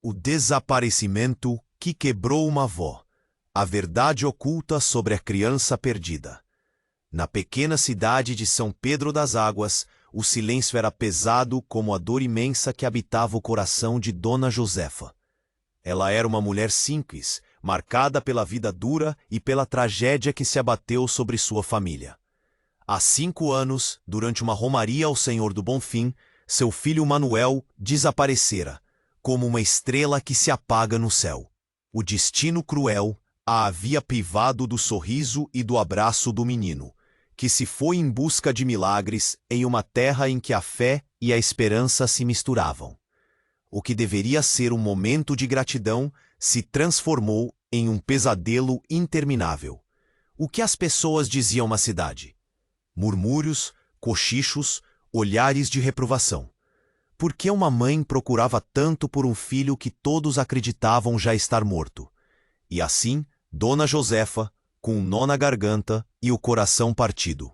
O desaparecimento que quebrou uma avó. A verdade oculta sobre a criança perdida. Na pequena cidade de São Pedro das Águas, o silêncio era pesado como a dor imensa que habitava o coração de Dona Josefa. Ela era uma mulher simples, marcada pela vida dura e pela tragédia que se abateu sobre sua família. Há 5 anos, durante uma romaria ao Senhor do Bonfim, seu filho Manuel desaparecera, como uma estrela que se apaga no céu. O destino cruel a havia privado do sorriso e do abraço do menino, que se foi em busca de milagres em uma terra em que a fé e a esperança se misturavam. O que deveria ser um momento de gratidão se transformou em um pesadelo interminável. O que as pessoas diziam na cidade? Murmúrios, cochichos, olhares de reprovação. Por que uma mãe procurava tanto por um filho que todos acreditavam já estar morto? E assim, Dona Josefa, com um nó na garganta e o coração partido,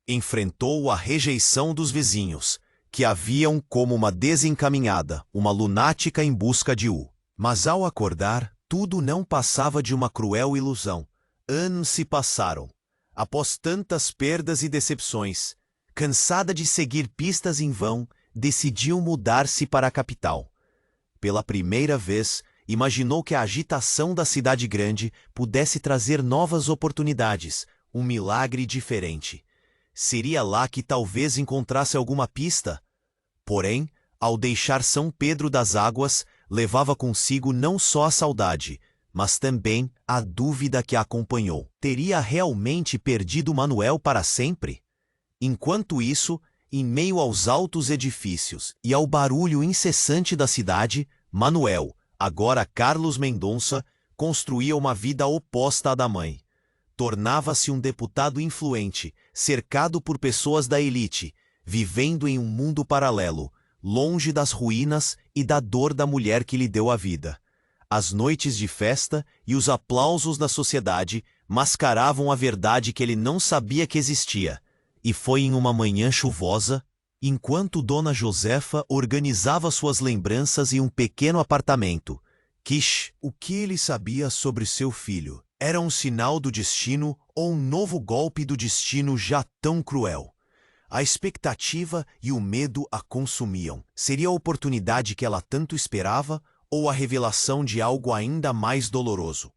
enfrentou a rejeição dos vizinhos, que a viam como uma desencaminhada, uma lunática em busca de U. Mas ao acordar, tudo não passava de uma cruel ilusão. Anos se passaram. Após tantas perdas e decepções, cansada de seguir pistas em vão, decidiu mudar-se para a capital. Pela primeira vez, imaginou que a agitação da cidade grande pudesse trazer novas oportunidades, um milagre diferente. Seria lá que talvez encontrasse alguma pista? Porém, ao deixar São Pedro das Águas, levava consigo não só a saudade, mas também a dúvida que a acompanhou. Teria realmente perdido Manuel para sempre? Enquanto isso, em meio aos altos edifícios e ao barulho incessante da cidade, Manuel, agora Carlos Mendonça, construía uma vida oposta à da mãe. Tornava-se um deputado influente, cercado por pessoas da elite, vivendo em um mundo paralelo, longe das ruínas e da dor da mulher que lhe deu a vida. As noites de festa e os aplausos da sociedade mascaravam a verdade que ele não sabia que existia. E foi em uma manhã chuvosa, enquanto Dona Josefa organizava suas lembranças em um pequeno apartamento, que o que ele sabia sobre seu filho era um sinal do destino ou um novo golpe do destino já tão cruel. A expectativa e o medo a consumiam. Seria a oportunidade que ela tanto esperava ou a revelação de algo ainda mais doloroso?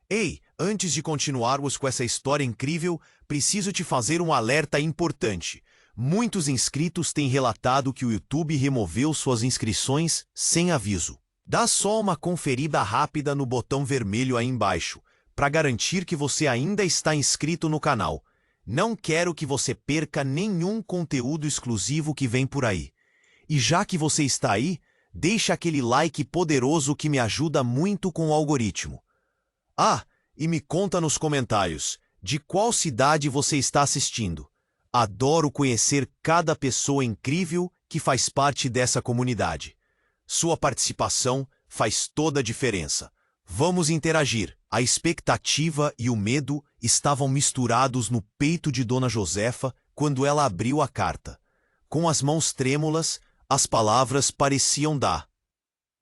Ei, antes de continuarmos com essa história incrível, preciso te fazer um alerta importante. Muitos inscritos têm relatado que o YouTube removeu suas inscrições sem aviso. Dá só uma conferida rápida no botão vermelho aí embaixo, para garantir que você ainda está inscrito no canal. Não quero que você perca nenhum conteúdo exclusivo que vem por aí. E já que você está aí, deixa aquele like poderoso que me ajuda muito com o algoritmo. Ah, e me conta nos comentários, de qual cidade você está assistindo. Adoro conhecer cada pessoa incrível que faz parte dessa comunidade. Sua participação faz toda a diferença. Vamos interagir. A expectativa e o medo estavam misturados no peito de Dona Josefa quando ela abriu a carta. Com as mãos trêmulas, as palavras pareciam dar.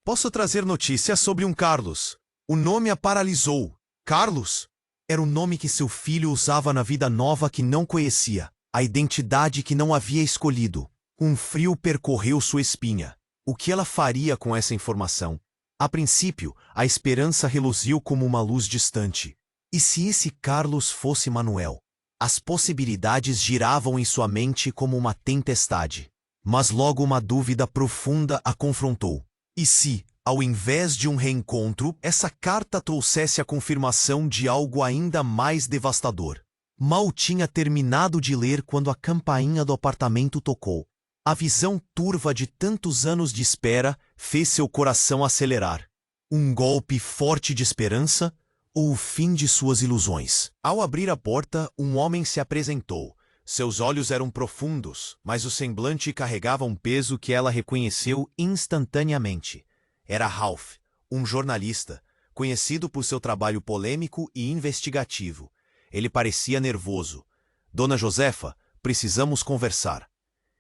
Posso trazer notícias sobre um Carlos. O nome a paralisou. Carlos? Era o nome que seu filho usava na vida nova que não conhecia, a identidade que não havia escolhido. Um frio percorreu sua espinha. O que ela faria com essa informação? A princípio, a esperança reluziu como uma luz distante. E se esse Carlos fosse Manuel? As possibilidades giravam em sua mente como uma tempestade. Mas logo uma dúvida profunda a confrontou. E se, ao invés de um reencontro, essa carta trouxesse a confirmação de algo ainda mais devastador? Mal tinha terminado de ler quando a campainha do apartamento tocou. A visão turva de tantos anos de espera fez seu coração acelerar. Um golpe forte de esperança ou o fim de suas ilusões? Ao abrir a porta, um homem se apresentou. Seus olhos eram profundos, mas o semblante carregava um peso que ela reconheceu instantaneamente. Era Ralph, um jornalista, conhecido por seu trabalho polêmico e investigativo. Ele parecia nervoso. Dona Josefa, precisamos conversar.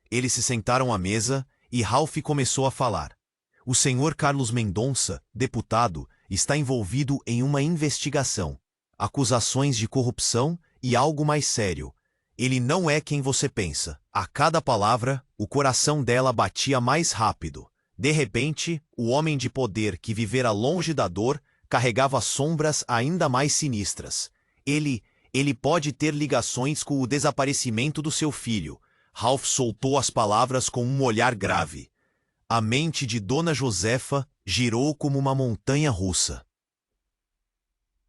Eles se sentaram à mesa e Ralph começou a falar. O senhor Carlos Mendonça, deputado, está envolvido em uma investigação, acusações de corrupção e algo mais sério. Ele não é quem você pensa. A cada palavra, o coração dela batia mais rápido. De repente, o homem de poder que vivera longe da dor carregava sombras ainda mais sinistras. Ele pode ter ligações com o desaparecimento do seu filho. Ralph soltou as palavras com um olhar grave. A mente de Dona Josefa girou como uma montanha russa.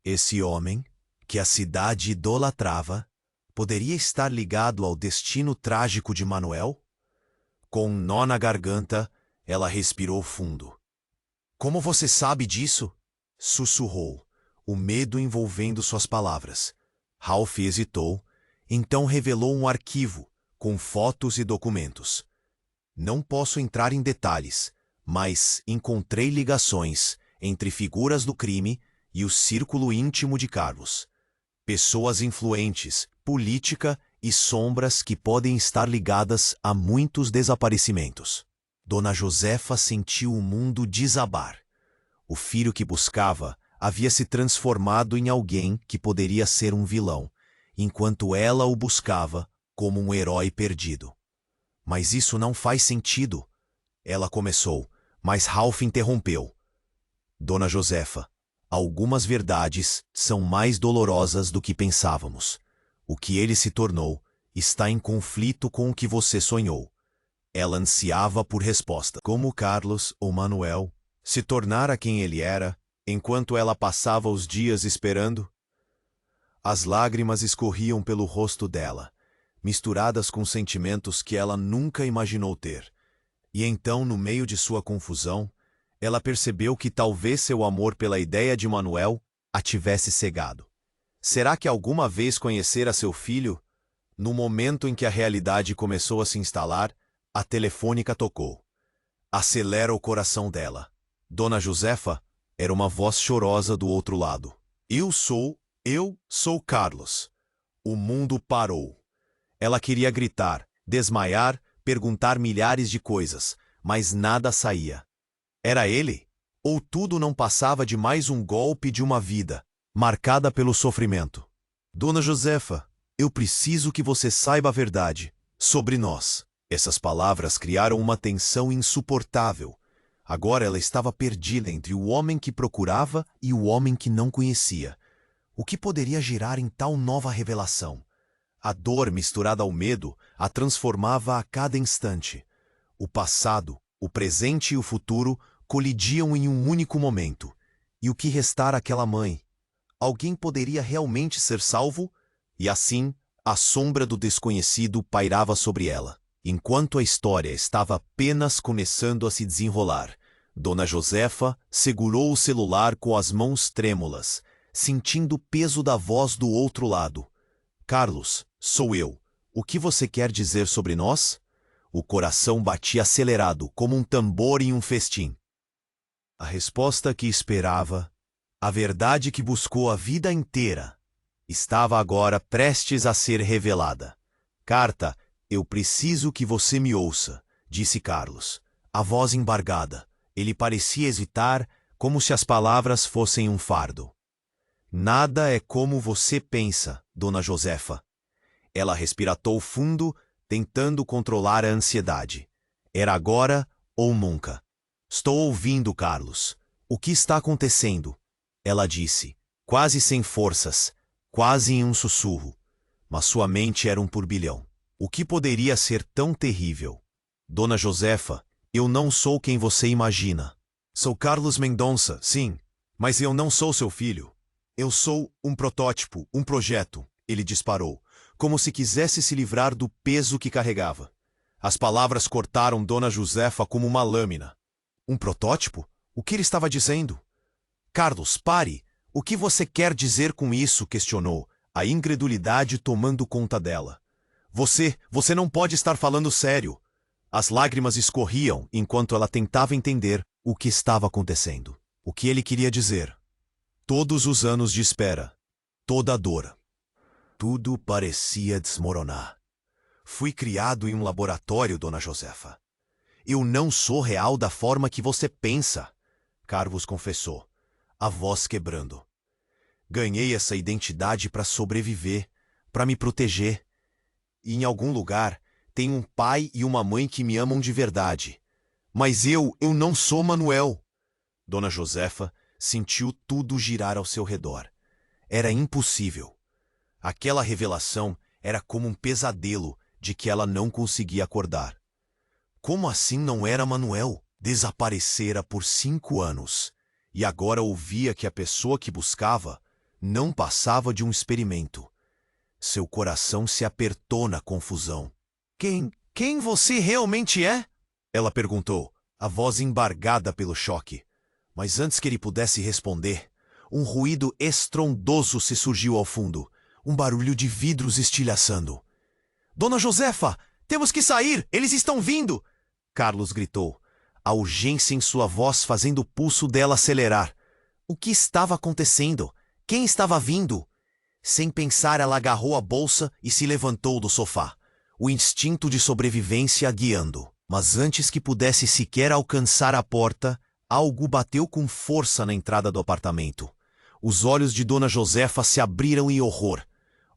Esse homem, que a cidade idolatrava, poderia estar ligado ao destino trágico de Manuel? Com um nó na garganta, ela respirou fundo. Como você sabe disso? Sussurrou, o medo envolvendo suas palavras. Ralph hesitou, então revelou um arquivo, com fotos e documentos. Não posso entrar em detalhes, mas encontrei ligações entre figuras do crime e o círculo íntimo de Carlos. Pessoas influentes, política e sombras que podem estar ligadas a muitos desaparecimentos. Dona Josefa sentiu o mundo desabar. O filho que buscava havia se transformado em alguém que poderia ser um vilão, enquanto ela o buscava como um herói perdido. Mas isso não faz sentido. Ela começou, mas Ralph interrompeu. Dona Josefa, algumas verdades são mais dolorosas do que pensávamos. O que ele se tornou está em conflito com o que você sonhou. Ela ansiava por resposta. Como Carlos ou Manuel se tornara quem ele era, enquanto ela passava os dias esperando? As lágrimas escorriam pelo rosto dela, misturadas com sentimentos que ela nunca imaginou ter. E então, no meio de sua confusão, ela percebeu que talvez seu amor pela ideia de Manuel a tivesse cegado. Será que alguma vez conhecera seu filho? No momento em que a realidade começou a se instalar, a telefônica tocou. Acelera o coração dela. Dona Josefa era uma voz chorosa do outro lado. Eu sou Carlos. O mundo parou. Ela queria gritar, desmaiar, perguntar milhares de coisas, mas nada saía. Era ele? Ou tudo não passava de mais um golpe de uma vida, marcada pelo sofrimento? Dona Josefa, eu preciso que você saiba a verdade sobre nós. Essas palavras criaram uma tensão insuportável. Agora ela estava perdida entre o homem que procurava e o homem que não conhecia. O que poderia gerar em tal nova revelação? A dor misturada ao medo a transformava a cada instante. O passado, o presente e o futuro colidiam em um único momento. E o que restara àquela mãe? Alguém poderia realmente ser salvo? E assim, a sombra do desconhecido pairava sobre ela. Enquanto a história estava apenas começando a se desenrolar, Dona Josefa segurou o celular com as mãos trêmulas, sentindo o peso da voz do outro lado. Carlos, sou eu. O que você quer dizer sobre nós? O coração batia acelerado, como um tambor em um festim. A resposta que esperava, a verdade que buscou a vida inteira, estava agora prestes a ser revelada. Carta, eu preciso que você me ouça, disse Carlos, a voz embargada. Ele parecia hesitar, como se as palavras fossem um fardo. Nada é como você pensa, Dona Josefa. Ela respiratou fundo, tentando controlar a ansiedade. Era agora ou nunca. Estou ouvindo, Carlos. O que está acontecendo? Ela disse, quase sem forças, quase em um sussurro. Mas sua mente era um turbilhão. O que poderia ser tão terrível? Dona Josefa, eu não sou quem você imagina. Sou Carlos Mendonça, sim, mas eu não sou seu filho. Eu sou um protótipo, um projeto, ele disparou, como se quisesse se livrar do peso que carregava. As palavras cortaram Dona Josefa como uma lâmina. Um protótipo? O que ele estava dizendo? Carlos, pare! O que você quer dizer com isso? Questionou, a incredulidade tomando conta dela. Você não pode estar falando sério. As lágrimas escorriam enquanto ela tentava entender o que estava acontecendo. O que ele queria dizer? Todos os anos de espera, toda a dor. Tudo parecia desmoronar. Fui criado em um laboratório, Dona Josefa. Eu não sou real da forma que você pensa, Carlos confessou, a voz quebrando. Ganhei essa identidade para sobreviver, para me proteger. E em algum lugar tem um pai e uma mãe que me amam de verdade. Mas eu não sou Manuel. Dona Josefa sentiu tudo girar ao seu redor. Era impossível. Aquela revelação era como um pesadelo de que ela não conseguia acordar. Como assim não era Manuel? Desaparecera por 5 anos. E agora ouvia que a pessoa que buscava não passava de um experimento. Seu coração se apertou na confusão. Quem você realmente é? Ela perguntou, a voz embargada pelo choque. Mas antes que ele pudesse responder, um ruído estrondoso se surgiu ao fundo, um barulho de vidros estilhaçando. Dona Josefa, temos que sair! Eles estão vindo! Carlos gritou, a urgência em sua voz fazendo o pulso dela acelerar. O que estava acontecendo? Quem estava vindo? Sem pensar, ela agarrou a bolsa e se levantou do sofá, o instinto de sobrevivência a guiando. Mas antes que pudesse sequer alcançar a porta, algo bateu com força na entrada do apartamento. Os olhos de Dona Josefa se abriram em horror.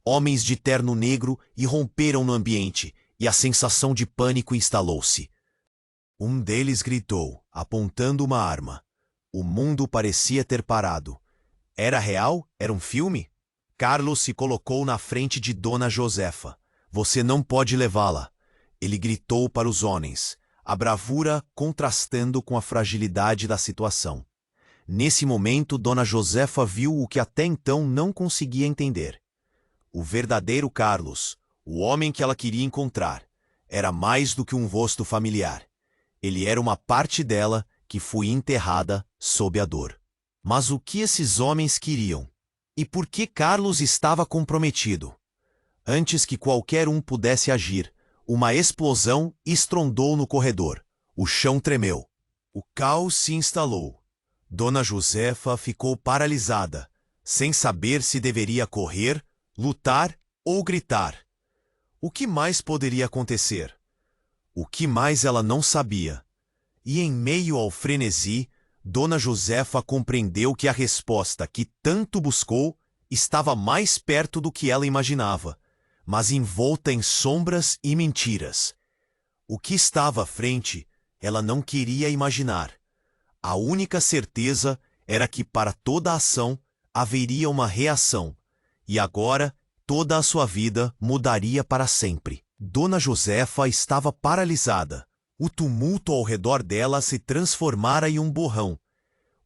Homens de terno negro irromperam no ambiente e a sensação de pânico instalou-se. Um deles gritou, apontando uma arma. O mundo parecia ter parado. Era real? Era um filme? Carlos se colocou na frente de Dona Josefa. Você não pode levá-la. Ele gritou para os homens, a bravura contrastando com a fragilidade da situação. Nesse momento, Dona Josefa viu o que até então não conseguia entender. O verdadeiro Carlos, o homem que ela queria encontrar, era mais do que um rosto familiar. Ele era uma parte dela que foi enterrada sob a dor. Mas o que esses homens queriam? E por que Carlos estava comprometido? Antes que qualquer um pudesse agir, uma explosão estrondou no corredor. O chão tremeu. O caos se instalou. Dona Josefa ficou paralisada, sem saber se deveria correr, lutar ou gritar. O que mais poderia acontecer? O que mais ela não sabia? E em meio ao frenesi, Dona Josefa compreendeu que a resposta que tanto buscou estava mais perto do que ela imaginava, mas envolta em sombras e mentiras. O que estava à frente, ela não queria imaginar. A única certeza era que para toda ação haveria uma reação, e agora toda a sua vida mudaria para sempre. Dona Josefa estava paralisada. O tumulto ao redor dela se transformara em um borrão.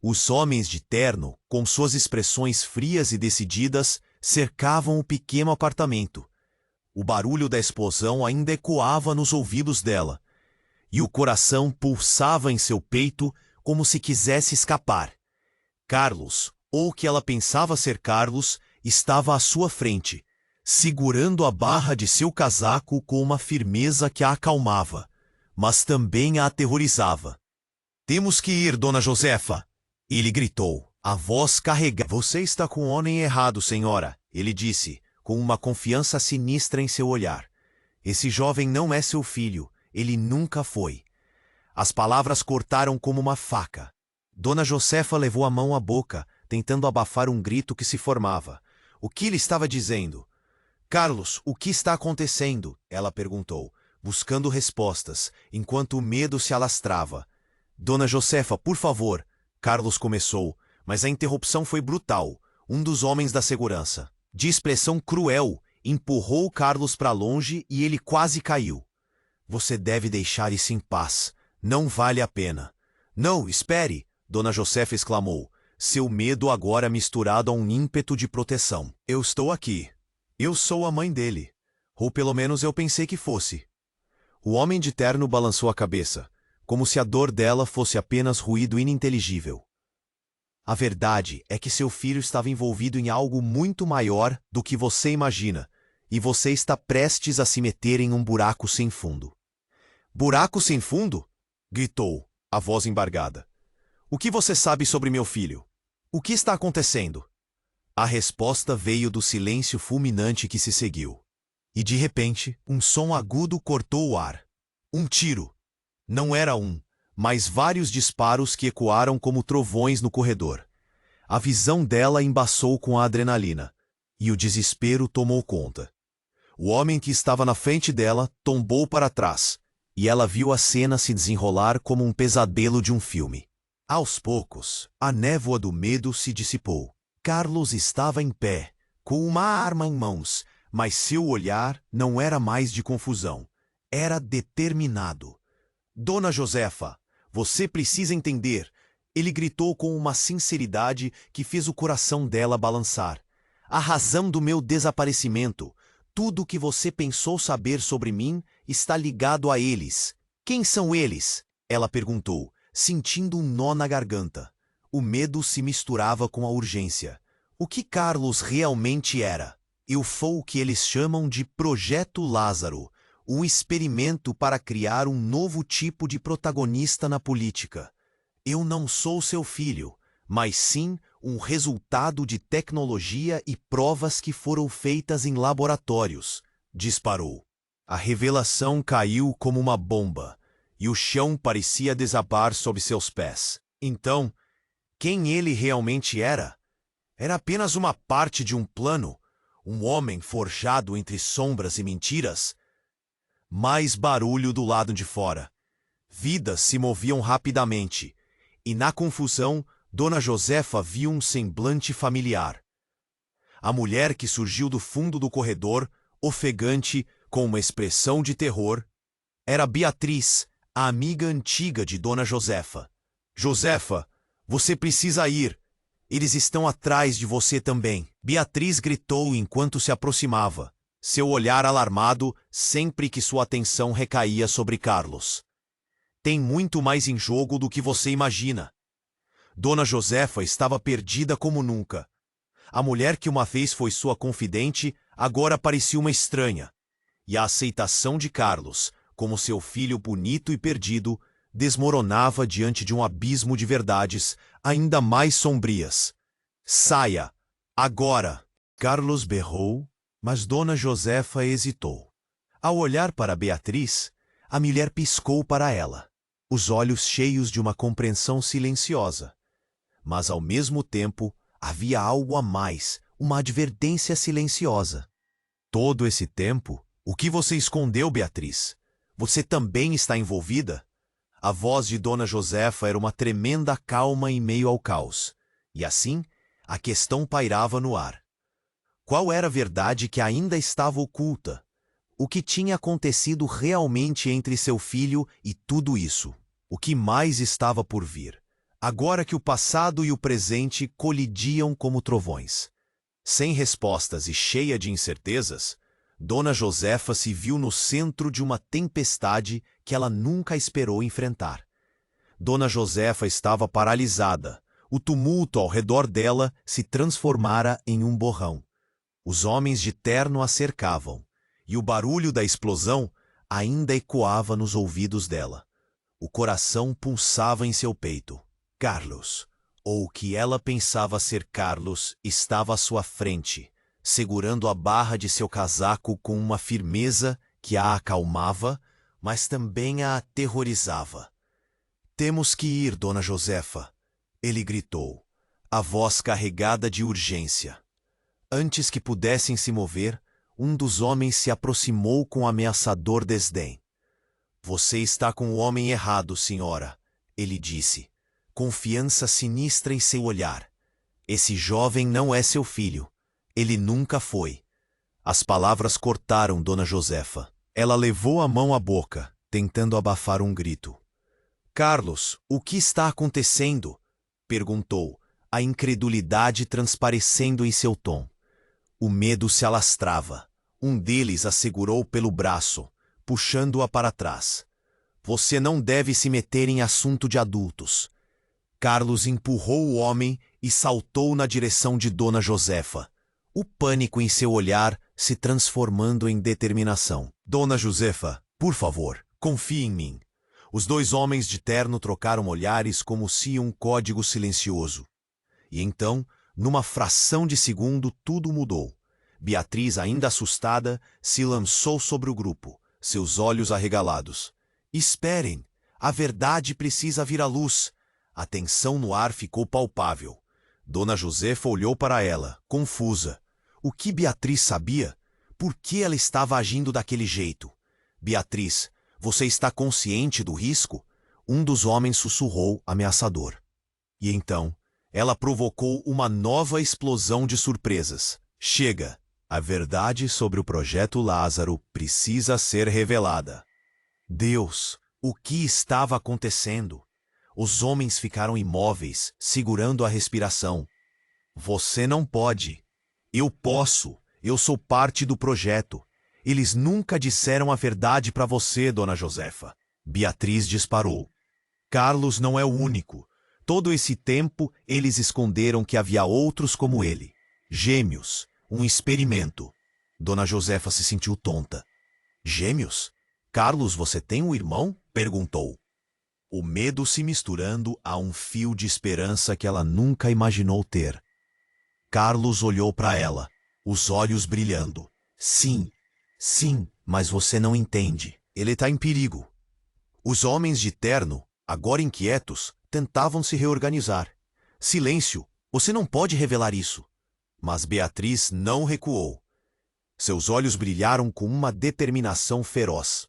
Os homens de terno, com suas expressões frias e decididas, cercavam o pequeno apartamento. O barulho da explosão ainda ecoava nos ouvidos dela, e o coração pulsava em seu peito como se quisesse escapar. Carlos, ou o que ela pensava ser Carlos, estava à sua frente, segurando a barra de seu casaco com uma firmeza que a acalmava, mas também a aterrorizava. Temos que ir, Dona Josefa! Ele gritou, a voz carregada. Você está com o homem errado, senhora, ele disse, com uma confiança sinistra em seu olhar. Esse jovem não é seu filho, ele nunca foi. As palavras cortaram como uma faca. Dona Josefa levou a mão à boca, tentando abafar um grito que se formava. O que ele estava dizendo? Carlos, o que está acontecendo? Ela perguntou, buscando respostas, enquanto o medo se alastrava. Dona Josefa, por favor, Carlos começou, mas a interrupção foi brutal. Um dos homens da segurança, de expressão cruel, empurrou Carlos para longe e ele quase caiu. Você deve deixar isso em paz. Não vale a pena. Não, espere, Dona Josefa exclamou, seu medo agora misturado a um ímpeto de proteção. Eu estou aqui. Eu sou a mãe dele. Ou pelo menos eu pensei que fosse. O homem de terno balançou a cabeça, como se a dor dela fosse apenas ruído ininteligível. A verdade é que seu filho estava envolvido em algo muito maior do que você imagina, e você está prestes a se meter em um buraco sem fundo. Buraco sem fundo? Gritou, a voz embargada. O que você sabe sobre meu filho? O que está acontecendo? A resposta veio do silêncio fulminante que se seguiu. E de repente, um som agudo cortou o ar. Um tiro. Não era um, mas vários disparos que ecoaram como trovões no corredor. A visão dela embaçou com a adrenalina, e o desespero tomou conta. O homem que estava na frente dela tombou para trás, e ela viu a cena se desenrolar como um pesadelo de um filme. Aos poucos, a névoa do medo se dissipou. Carlos estava em pé, com uma arma em mãos, mas seu olhar não era mais de confusão. Era determinado. Dona Josefa, você precisa entender. Ele gritou com uma sinceridade que fez o coração dela balançar. A razão do meu desaparecimento, tudo o que você pensou saber sobre mim, está ligado a eles. Quem são eles? Ela perguntou, sentindo um nó na garganta. O medo se misturava com a urgência. O que Carlos realmente era? Eu fui o que eles chamam de Projeto Lázaro, um experimento para criar um novo tipo de protagonista na política. Eu não sou seu filho, mas sim um resultado de tecnologia e provas que foram feitas em laboratórios, disparou. A revelação caiu como uma bomba, e o chão parecia desabar sob seus pés. Então, quem ele realmente era? Era apenas uma parte de um plano, um homem forjado entre sombras e mentiras? Mais barulho do lado de fora. Vidas se moviam rapidamente, e na confusão, Dona Josefa viu um semblante familiar. A mulher que surgiu do fundo do corredor, ofegante, com uma expressão de terror, era Beatriz, a amiga antiga de Dona Josefa. Josefa, você precisa ir. Eles estão atrás de você também. Beatriz gritou enquanto se aproximava, seu olhar alarmado sempre que sua atenção recaía sobre Carlos. Tem muito mais em jogo do que você imagina. Dona Josefa estava perdida como nunca. A mulher que uma vez foi sua confidente agora parecia uma estranha. E a aceitação de Carlos, como seu filho bonito e perdido, desmoronava diante de um abismo de verdades ainda mais sombrias. Saia! Agora! Carlos berrou, mas Dona Josefa hesitou. Ao olhar para Beatriz, a mulher piscou para ela, os olhos cheios de uma compreensão silenciosa. Mas ao mesmo tempo havia algo a mais, uma advertência silenciosa. Todo esse tempo, o que você escondeu, Beatriz? Você também está envolvida? A voz de Dona Josefa era uma tremenda calma em meio ao caos. E assim, a questão pairava no ar. Qual era a verdade que ainda estava oculta? O que tinha acontecido realmente entre seu filho e tudo isso? O que mais estava por vir? Agora que o passado e o presente colidiam como trovões. Sem respostas e cheia de incertezas, Dona Josefa se viu no centro de uma tempestade que ela nunca esperou enfrentar. Dona Josefa estava paralisada. O tumulto ao redor dela se transformara em um borrão. Os homens de terno a cercavam, e o barulho da explosão ainda ecoava nos ouvidos dela. O coração pulsava em seu peito. Carlos, ou o que ela pensava ser Carlos, estava à sua frente, segurando a barra de seu casaco com uma firmeza que a acalmava, mas também a aterrorizava. Temos que ir, Dona Josefa, ele gritou, a voz carregada de urgência. Antes que pudessem se mover, um dos homens se aproximou com ameaçador desdém. Você está com o homem errado, senhora, ele disse. Confiança sinistra em seu olhar. Esse jovem não é seu filho. Ele nunca foi. As palavras cortaram Dona Josefa. Ela levou a mão à boca, tentando abafar um grito. Carlos, o que está acontecendo? Perguntou, a incredulidade transparecendo em seu tom. O medo se alastrava. Um deles a segurou pelo braço, puxando-a para trás. Você não deve se meter em assunto de adultos. Carlos empurrou o homem e saltou na direção de Dona Josefa, o pânico em seu olhar se transformando em determinação. Dona Josefa, por favor, confie em mim. Os dois homens de terno trocaram olhares como se um código silencioso. E então, numa fração de segundo, tudo mudou. Beatriz, ainda assustada, se lançou sobre o grupo, seus olhos arregalados. Esperem! A verdade precisa vir à luz. A tensão no ar ficou palpável. Dona Josefa olhou para ela, confusa. O que Beatriz sabia? Por que ela estava agindo daquele jeito? Beatriz, você está consciente do risco? Um dos homens sussurrou, ameaçador. E então, ela provocou uma nova explosão de surpresas. Chega! A verdade sobre o projeto Lázaro precisa ser revelada. Deus, o que estava acontecendo? Os homens ficaram imóveis, segurando a respiração. Você não pode. Eu posso. Eu sou parte do projeto. Eles nunca disseram a verdade para você, Dona Josefa. Beatriz disparou. Carlos não é o único. Todo esse tempo, eles esconderam que havia outros como ele. Gêmeos. Um experimento. Dona Josefa se sentiu tonta. Gêmeos? Carlos, você tem um irmão? Perguntou. O medo se misturando a um fio de esperança que ela nunca imaginou ter. Carlos olhou para ela, os olhos brilhando. Sim, sim, mas você não entende. Ele está em perigo. Os homens de terno, agora inquietos, tentavam se reorganizar. Silêncio, você não pode revelar isso. Mas Beatriz não recuou. Seus olhos brilharam com uma determinação feroz.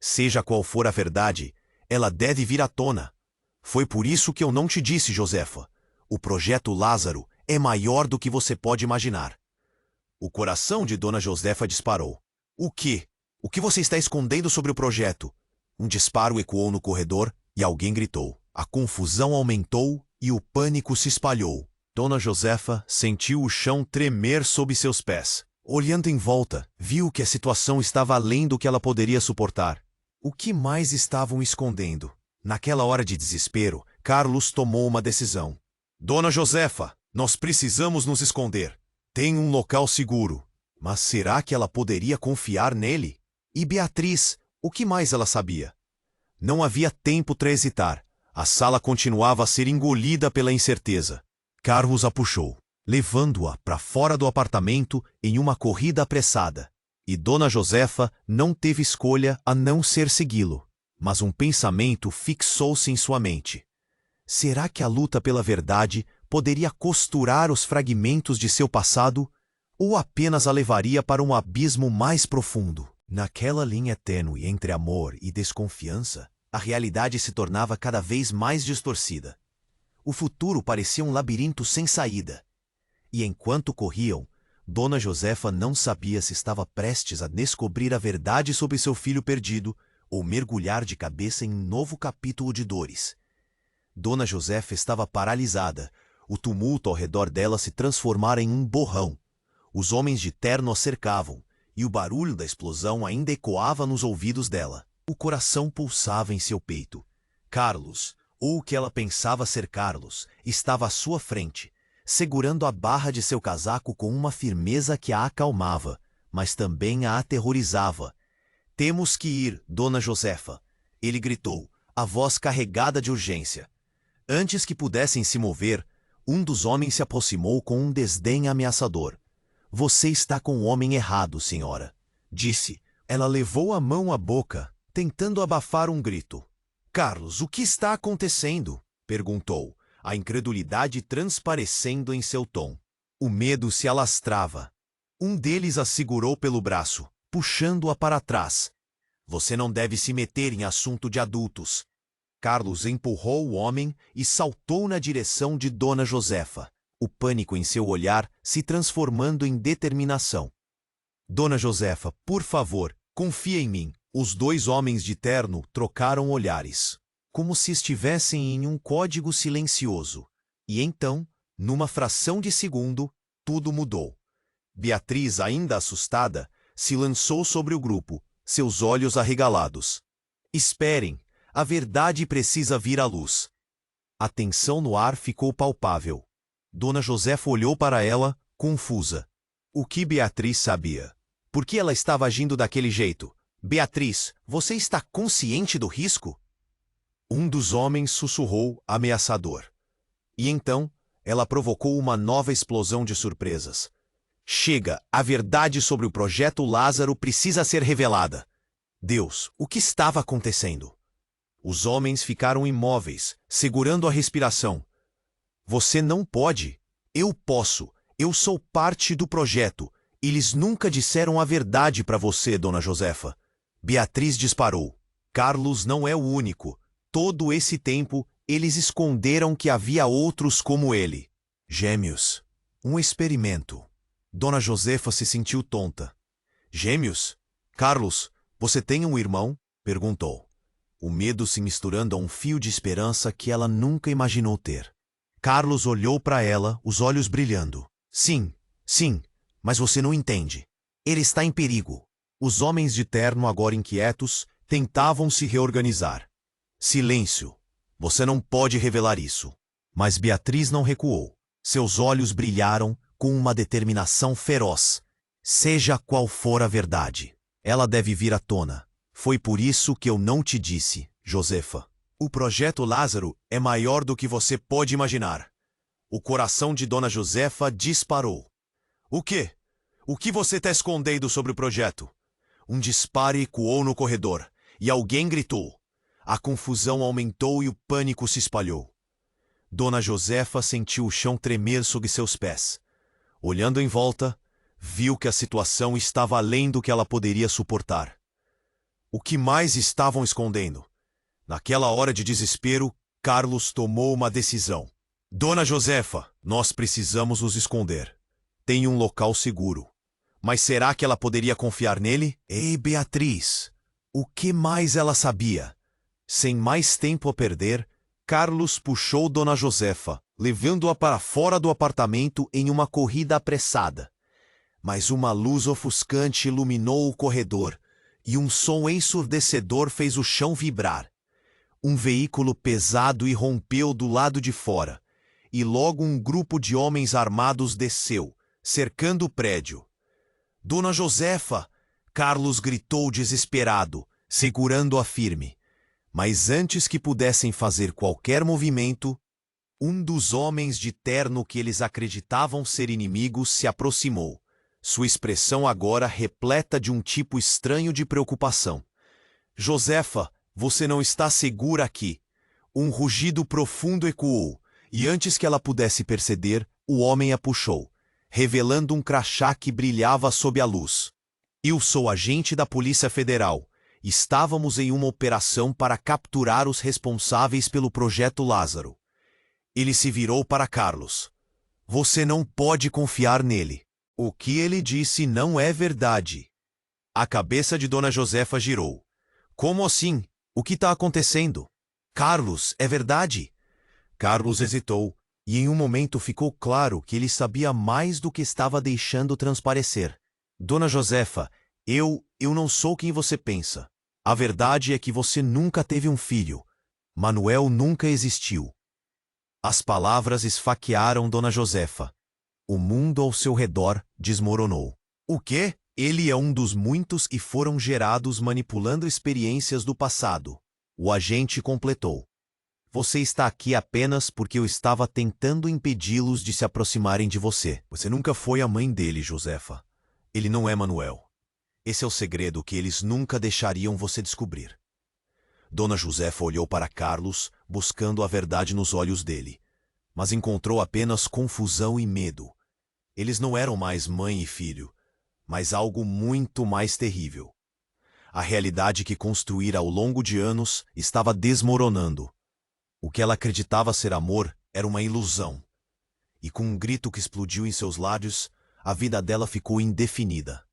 Seja qual for a verdade, ela deve vir à tona. Foi por isso que eu não te disse, Josefa. O projeto Lázaro é maior do que você pode imaginar. O coração de Dona Josefa disparou. O quê? O que você está escondendo sobre o projeto? Um disparo ecoou no corredor e alguém gritou. A confusão aumentou e o pânico se espalhou. Dona Josefa sentiu o chão tremer sob seus pés. Olhando em volta, viu que a situação estava além do que ela poderia suportar. O que mais estavam escondendo? Naquela hora de desespero, Carlos tomou uma decisão. Dona Josefa, nós precisamos nos esconder. Tem um local seguro. Mas será que ela poderia confiar nele? E Beatriz, o que mais ela sabia? Não havia tempo para hesitar. A sala continuava a ser engolida pela incerteza. Carlos a puxou, levando-a para fora do apartamento em uma corrida apressada. E Dona Josefa não teve escolha a não ser segui-lo. Mas um pensamento fixou-se em sua mente. Será que a luta pela verdade poderia costurar os fragmentos de seu passado ou apenas a levaria para um abismo mais profundo? Naquela linha tênue entre amor e desconfiança, a realidade se tornava cada vez mais distorcida. O futuro parecia um labirinto sem saída. E enquanto corriam, Dona Josefa não sabia se estava prestes a descobrir a verdade sobre seu filho perdido ou mergulhar de cabeça em um novo capítulo de dores. Dona Josefa estava paralisada. O tumulto ao redor dela se transformara em um borrão. Os homens de terno a cercavam, e o barulho da explosão ainda ecoava nos ouvidos dela. O coração pulsava em seu peito. Carlos, ou o que ela pensava ser Carlos, estava à sua frente, segurando a barra de seu casaco com uma firmeza que a acalmava, mas também a aterrorizava. Temos que ir, Dona Josefa, ele gritou, a voz carregada de urgência. Antes que pudessem se mover, um dos homens se aproximou com um desdém ameaçador. Você está com o homem errado, senhora, disse. Ela levou a mão à boca, tentando abafar um grito. Carlos, o que está acontecendo? Perguntou, a incredulidade transparecendo em seu tom. O medo se alastrava. Um deles a segurou pelo braço, puxando-a para trás. Você não deve se meter em assunto de adultos. Carlos empurrou o homem e saltou na direção de Dona Josefa, o pânico em seu olhar se transformando em determinação. Dona Josefa, por favor, confia em mim. Os dois homens de terno trocaram olhares, como se estivessem em um código silencioso. E então, numa fração de segundo, tudo mudou. Beatriz, ainda assustada, se lançou sobre o grupo, seus olhos arregalados. Esperem, a verdade precisa vir à luz. A tensão no ar ficou palpável. Dona Josefa olhou para ela, confusa. O que Beatriz sabia? Por que ela estava agindo daquele jeito? Beatriz, você está consciente do risco? Um dos homens sussurrou, ameaçador. E então, ela provocou uma nova explosão de surpresas. Chega, a verdade sobre o projeto Lázaro precisa ser revelada. Deus, o que estava acontecendo? Os homens ficaram imóveis, segurando a respiração. Você não pode. Eu posso. Eu sou parte do projeto. Eles nunca disseram a verdade para você, Dona Josefa. Beatriz disparou. Carlos não é o único. Todo esse tempo, eles esconderam que havia outros como ele. Gêmeos. Um experimento. Dona Josefa se sentiu tonta. Gêmeos? Carlos, você tem um irmão? Perguntou. O medo se misturando a um fio de esperança que ela nunca imaginou ter. Carlos olhou para ela, os olhos brilhando. Sim, mas você não entende. Ele está em perigo. Os homens de terno, agora inquietos, tentavam se reorganizar. Silêncio. Você não pode revelar isso. Mas Beatriz não recuou. Seus olhos brilharam com uma determinação feroz. Seja qual for a verdade, ela deve vir à tona. Foi por isso que eu não te disse, Josefa. O projeto Lázaro é maior do que você pode imaginar. O coração de Dona Josefa disparou. O quê? O que você está escondendo sobre o projeto? Um disparo ecoou no corredor, e alguém gritou. A confusão aumentou e o pânico se espalhou. Dona Josefa sentiu o chão tremer sob seus pés. Olhando em volta, viu que a situação estava além do que ela poderia suportar. O que mais estavam escondendo? Naquela hora de desespero, Carlos tomou uma decisão. Dona Josefa, nós precisamos nos esconder. Tem um local seguro. Mas será que ela poderia confiar nele? Ei, Beatriz! O que mais ela sabia? Sem mais tempo a perder, Carlos puxou Dona Josefa, levando-a para fora do apartamento em uma corrida apressada. Mas uma luz ofuscante iluminou o corredor, e um som ensurdecedor fez o chão vibrar. Um veículo pesado irrompeu do lado de fora, e logo um grupo de homens armados desceu, cercando o prédio. Dona Josefa! Carlos gritou desesperado, segurando-a firme. Mas antes que pudessem fazer qualquer movimento, um dos homens de terno que eles acreditavam ser inimigos se aproximou, sua expressão agora repleta de um tipo estranho de preocupação. Josefa, você não está segura aqui. Um rugido profundo ecoou, e antes que ela pudesse perceber, o homem a puxou, revelando um crachá que brilhava sob a luz. Eu sou agente da Polícia Federal. Estávamos em uma operação para capturar os responsáveis pelo projeto Lázaro. Ele se virou para Carlos. Você não pode confiar nele. O que ele disse não é verdade. A cabeça de Dona Josefa girou. Como assim? O que está acontecendo? Carlos, é verdade? Carlos hesitou, e em um momento ficou claro que ele sabia mais do que estava deixando transparecer. Dona Josefa, eu não sou quem você pensa. A verdade é que você nunca teve um filho. Manuel nunca existiu. As palavras esfaquearam Dona Josefa. O mundo ao seu redor desmoronou. O quê? Ele é um dos muitos e foram gerados manipulando experiências do passado. O agente completou. Você está aqui apenas porque eu estava tentando impedi-los de se aproximarem de você. Você nunca foi a mãe dele, Josefa. Ele não é Manuel. Esse é o segredo que eles nunca deixariam você descobrir. Dona Josefa olhou para Carlos, buscando a verdade nos olhos dele, mas encontrou apenas confusão e medo. Eles não eram mais mãe e filho, mas algo muito mais terrível. A realidade que construíra ao longo de anos estava desmoronando. O que ela acreditava ser amor era uma ilusão. E com um grito que explodiu em seus lábios, a vida dela ficou indefinida.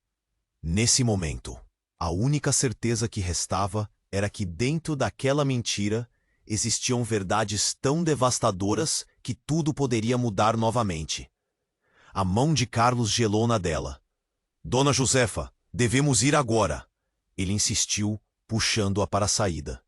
Nesse momento, a única certeza que restava era que dentro daquela mentira existiam verdades tão devastadoras que tudo poderia mudar novamente. A mão de Carlos gelou na dela. Dona Josefa, devemos ir agora. Ele insistiu, puxando-a para a saída.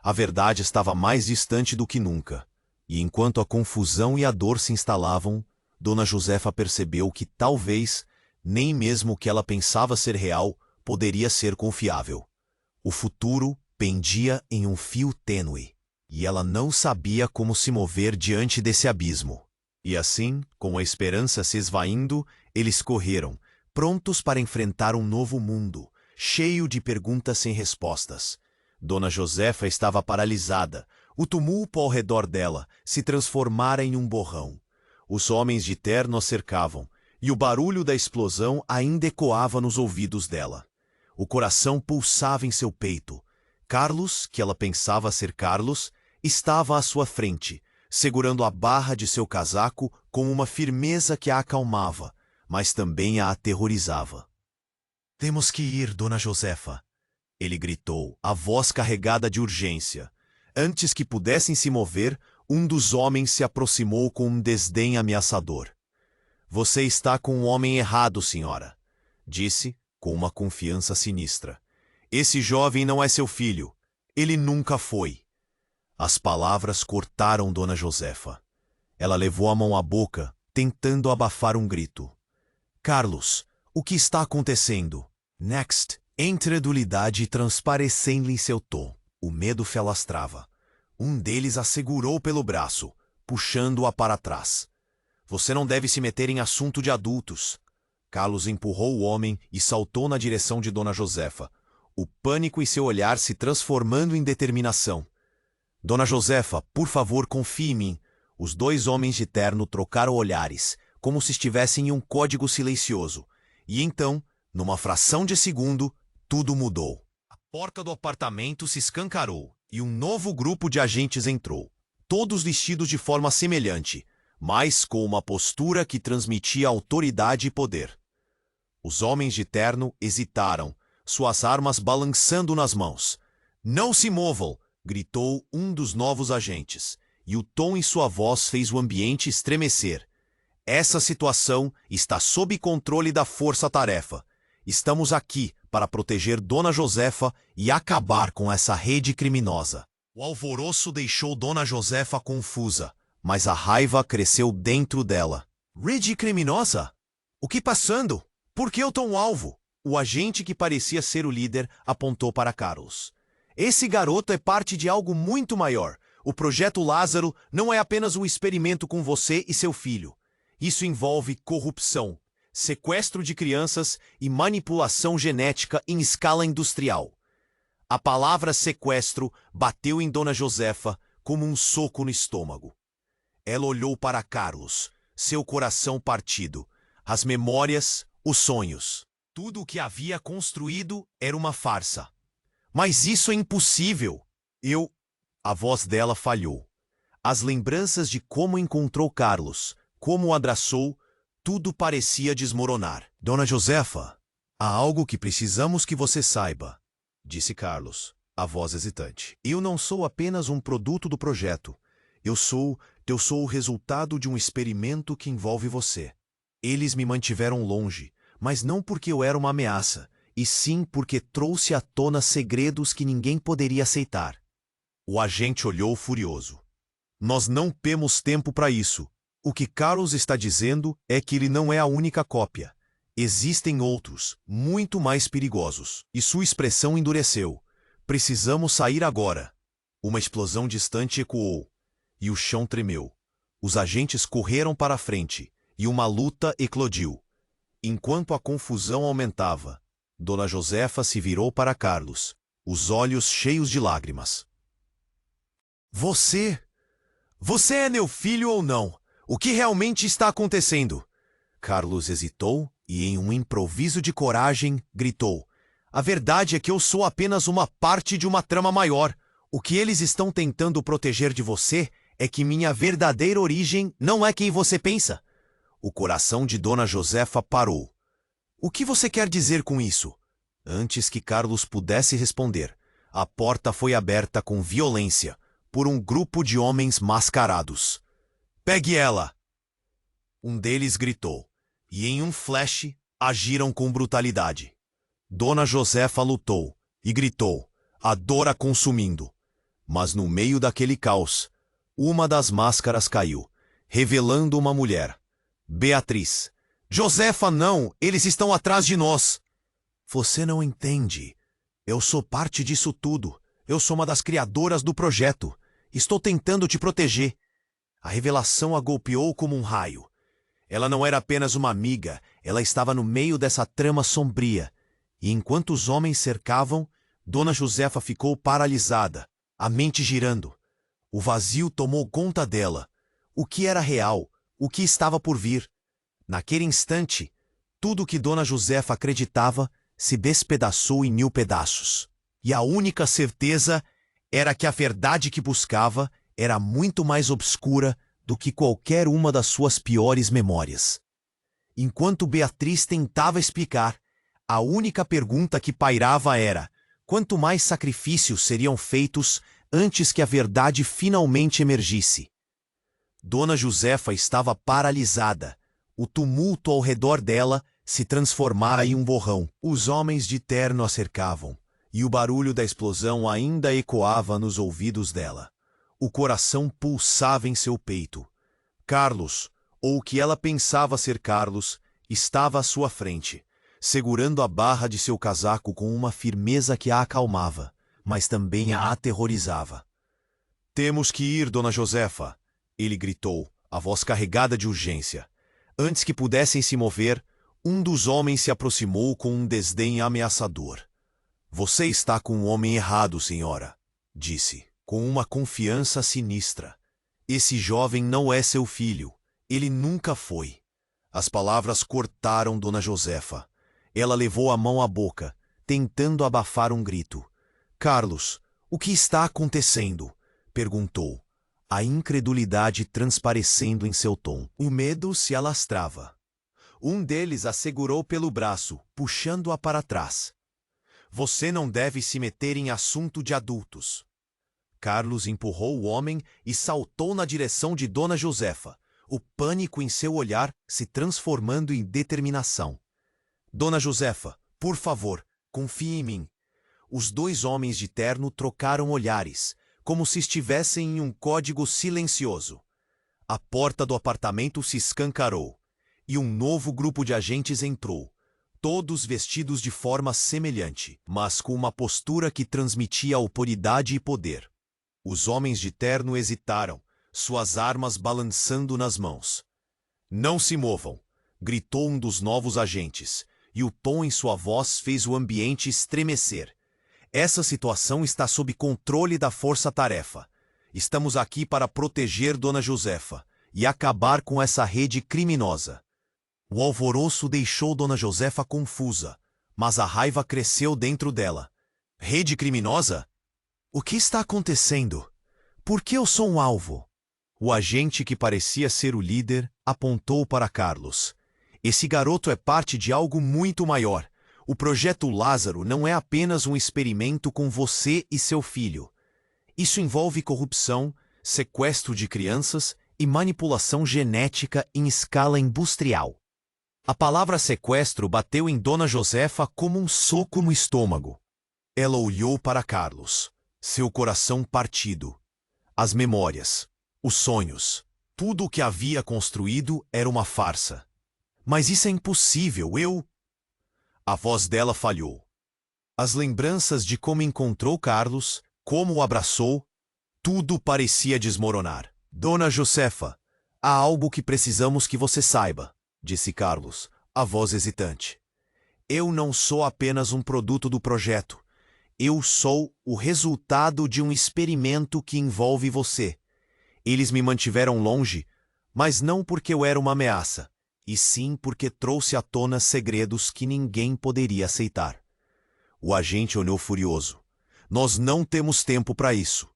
A verdade estava mais distante do que nunca, e enquanto a confusão e a dor se instalavam, Dona Josefa percebeu que talvez nem mesmo o que ela pensava ser real poderia ser confiável. O futuro pendia em um fio tênue, e ela não sabia como se mover diante desse abismo. E assim, com a esperança se esvaindo, eles correram, prontos para enfrentar um novo mundo, cheio de perguntas sem respostas. Dona Josefa estava paralisada. O tumulto ao redor dela se transformara em um borrão. Os homens de terno a cercavam, e o barulho da explosão ainda ecoava nos ouvidos dela. O coração pulsava em seu peito. Carlos, que ela pensava ser Carlos, estava à sua frente, segurando a barra de seu casaco com uma firmeza que a acalmava, mas também a aterrorizava. "Temos que ir, Dona Josefa", ele gritou, a voz carregada de urgência. Antes que pudessem se mover, um dos homens se aproximou com um desdém ameaçador. "Você está com um homem errado, senhora", disse, com uma confiança sinistra. "Esse jovem não é seu filho. Ele nunca foi." As palavras cortaram Dona Josefa. Ela levou a mão à boca, tentando abafar um grito. "Carlos, o que está acontecendo?" Next, incredulidade transparecendo em seu tom. O medo felastrava. Um deles a segurou pelo braço, puxando-a para trás. "Você não deve se meter em assunto de adultos." Carlos empurrou o homem e saltou na direção de Dona Josefa, o pânico em seu olhar se transformando em determinação. "Dona Josefa, por favor, confie em mim." Os dois homens de terno trocaram olhares, como se estivessem em um código silencioso. E então, numa fração de segundo, tudo mudou. A porta do apartamento se escancarou e um novo grupo de agentes entrou, todos vestidos de forma semelhante, mas com uma postura que transmitia autoridade e poder. Os homens de terno hesitaram, suas armas balançando nas mãos. "Não se movam!" gritou um dos novos agentes, e o tom em sua voz fez o ambiente estremecer. "Essa situação está sob controle da Força-Tarefa. Estamos aqui para proteger Dona Josefa e acabar com essa rede criminosa." O alvoroço deixou Dona Josefa confusa, mas a raiva cresceu dentro dela. "Rede criminosa? O que passando? Por que eu tô um alvo?" O agente que parecia ser o líder apontou para Carlos. "Esse garoto é parte de algo muito maior. O Projeto Lázaro não é apenas um experimento com você e seu filho. Isso envolve corrupção, sequestro de crianças e manipulação genética em escala industrial." A palavra sequestro bateu em Dona Josefa como um soco no estômago. Ela olhou para Carlos, seu coração partido, as memórias, os sonhos. Tudo o que havia construído era uma farsa. "Mas isso é impossível!" A voz dela falhou. As lembranças de como encontrou Carlos, como o abraçou, tudo parecia desmoronar. "Dona Josefa, há algo que precisamos que você saiba", disse Carlos, a voz hesitante. "Eu não sou apenas um produto do projeto. Eu sou o resultado de um experimento que envolve você. Eles me mantiveram longe, mas não porque eu era uma ameaça, e sim porque trouxe à tona segredos que ninguém poderia aceitar." O agente olhou furioso. "Nós não temos tempo para isso. O que Carlos está dizendo é que ele não é a única cópia. Existem outros, muito mais perigosos." E sua expressão endureceu. "Precisamos sair agora." Uma explosão distante ecoou, e o chão tremeu. Os agentes correram para a frente, e uma luta eclodiu. Enquanto a confusão aumentava, Dona Josefa se virou para Carlos, os olhos cheios de lágrimas. Você é meu filho ou não? O que realmente está acontecendo?" Carlos hesitou e, em um improviso de coragem, gritou. "A verdade é que eu sou apenas uma parte de uma trama maior. O que eles estão tentando proteger de você é que minha verdadeira origem não é quem você pensa." O coração de Dona Josefa parou. "O que você quer dizer com isso?" Antes que Carlos pudesse responder, a porta foi aberta com violência por um grupo de homens mascarados. "Pegue ela!" Um deles gritou, e em um flash agiram com brutalidade. Dona Josefa lutou e gritou, a dor a consumindo. Mas no meio daquele caos, uma das máscaras caiu, revelando uma mulher. Beatriz. "Josefa, não! Eles estão atrás de nós!" "Você não entende. Eu sou parte disso tudo. Eu sou uma das criadoras do projeto. Estou tentando te proteger." A revelação a golpeou como um raio. Ela não era apenas uma amiga, ela estava no meio dessa trama sombria. E enquanto os homens cercavam, Dona Josefa ficou paralisada, a mente girando. O vazio tomou conta dela. O que era real? O que estava por vir? Naquele instante, tudo que Dona Josefa acreditava se despedaçou em 1000 pedaços. E a única certeza era que a verdade que buscava era muito mais obscura do que qualquer uma das suas piores memórias. Enquanto Beatriz tentava explicar, a única pergunta que pairava era: quanto mais sacrifícios seriam feitos antes que a verdade finalmente emergisse? Dona Josefa estava paralisada. O tumulto ao redor dela se transformara em um borrão. Os homens de terno a cercavam, e o barulho da explosão ainda ecoava nos ouvidos dela. O coração pulsava em seu peito. Carlos, ou o que ela pensava ser Carlos, estava à sua frente, segurando a barra de seu casaco com uma firmeza que a acalmava, mas também a aterrorizava. "Temos que ir, Dona Josefa", ele gritou, a voz carregada de urgência. Antes que pudessem se mover, um dos homens se aproximou com um desdém ameaçador. "Você está com o homem errado, senhora", disse, com uma confiança sinistra. "Esse jovem não é seu filho. Ele nunca foi." As palavras cortaram Dona Josefa. Ela levou a mão à boca, tentando abafar um grito. "Carlos, o que está acontecendo?" perguntou, a incredulidade transparecendo em seu tom. O medo se alastrava. Um deles a segurou pelo braço, puxando-a para trás. "Você não deve se meter em assunto de adultos." Carlos empurrou o homem e saltou na direção de Dona Josefa, o pânico em seu olhar se transformando em determinação. "Dona Josefa, por favor, confie em mim." Os dois homens de terno trocaram olhares, como se estivessem em um código silencioso. A porta do apartamento se escancarou, e um novo grupo de agentes entrou, todos vestidos de forma semelhante, mas com uma postura que transmitia autoridade e poder. Os homens de terno hesitaram, suas armas balançando nas mãos. "Não se movam", gritou um dos novos agentes, e o tom em sua voz fez o ambiente estremecer. "Essa situação está sob controle da Força-Tarefa. Estamos aqui para proteger Dona Josefa e acabar com essa rede criminosa." O alvoroço deixou Dona Josefa confusa, mas a raiva cresceu dentro dela. "Rede criminosa? O que está acontecendo? Por que eu sou um alvo?" O agente, que parecia ser o líder, apontou para Carlos. "Esse garoto é parte de algo muito maior. O Projeto Lázaro não é apenas um experimento com você e seu filho. Isso envolve corrupção, sequestro de crianças e manipulação genética em escala industrial." A palavra sequestro bateu em Dona Josefa como um soco no estômago. Ela olhou para Carlos, seu coração partido. As memórias, os sonhos, tudo o que havia construído era uma farsa. "Mas isso é impossível, eu..." A voz dela falhou. As lembranças de como encontrou Carlos, como o abraçou, tudo parecia desmoronar. "Dona Josefa, há algo que precisamos que você saiba", disse Carlos, a voz hesitante. "Eu não sou apenas um produto do projeto. Eu sou o resultado de um experimento que envolve você. Eles me mantiveram longe, mas não porque eu era uma ameaça, e sim porque trouxe à tona segredos que ninguém poderia aceitar." O agente olhou furioso. "Nós não temos tempo para isso.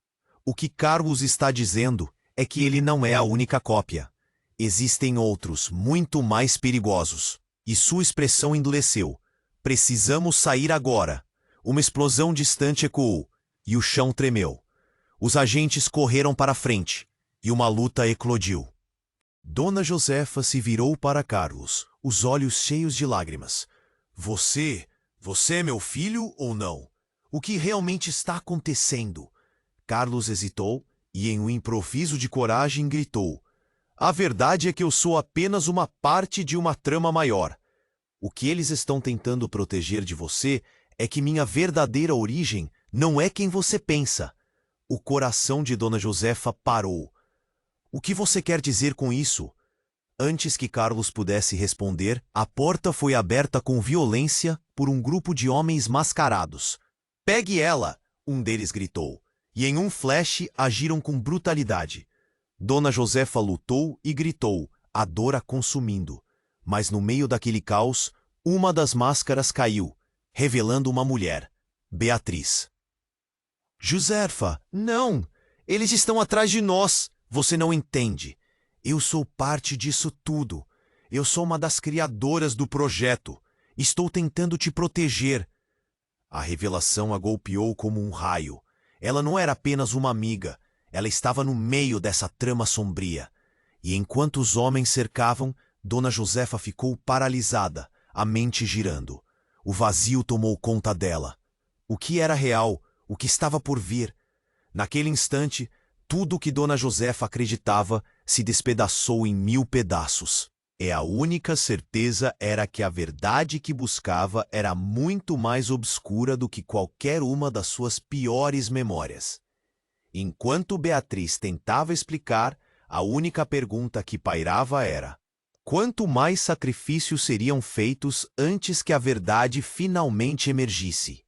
O que Carlos está dizendo é que ele não é a única cópia. Existem outros, muito mais perigosos." E sua expressão endureceu. "Precisamos sair agora." Uma explosão distante ecoou, e o chão tremeu. Os agentes correram para a frente, e uma luta eclodiu. Dona Josefa se virou para Carlos, os olhos cheios de lágrimas. Você é meu filho ou não? O que realmente está acontecendo?" Carlos hesitou e, em um improviso de coragem, gritou: "A verdade é que eu sou apenas uma parte de uma trama maior. O que eles estão tentando proteger de você é que minha verdadeira origem não é quem você pensa." O coração de Dona Josefa parou. "O que você quer dizer com isso?" Antes que Carlos pudesse responder, a porta foi aberta com violência por um grupo de homens mascarados. Pegue ela! Um deles gritou, e em um flash agiram com brutalidade. Dona Josefa lutou e gritou, a dor a consumindo. Mas no meio daquele caos, uma das máscaras caiu, revelando uma mulher, Beatriz. Josefa, não! Eles estão atrás de nós! Você não entende. Eu sou parte disso tudo. Eu sou uma das criadoras do projeto. Estou tentando te proteger. A revelação a golpeou como um raio. Ela não era apenas uma amiga. Ela estava no meio dessa trama sombria. E enquanto os homens cercavam, Dona Josefa ficou paralisada, a mente girando. O vazio tomou conta dela. O que era real? O que estava por vir? Naquele instante, tudo o que Dona Josefa acreditava se despedaçou em 1000 pedaços. E a única certeza era que a verdade que buscava era muito mais obscura do que qualquer uma das suas piores memórias. Enquanto Beatriz tentava explicar, a única pergunta que pairava era: quanto mais sacrifícios seriam feitos antes que a verdade finalmente emergisse?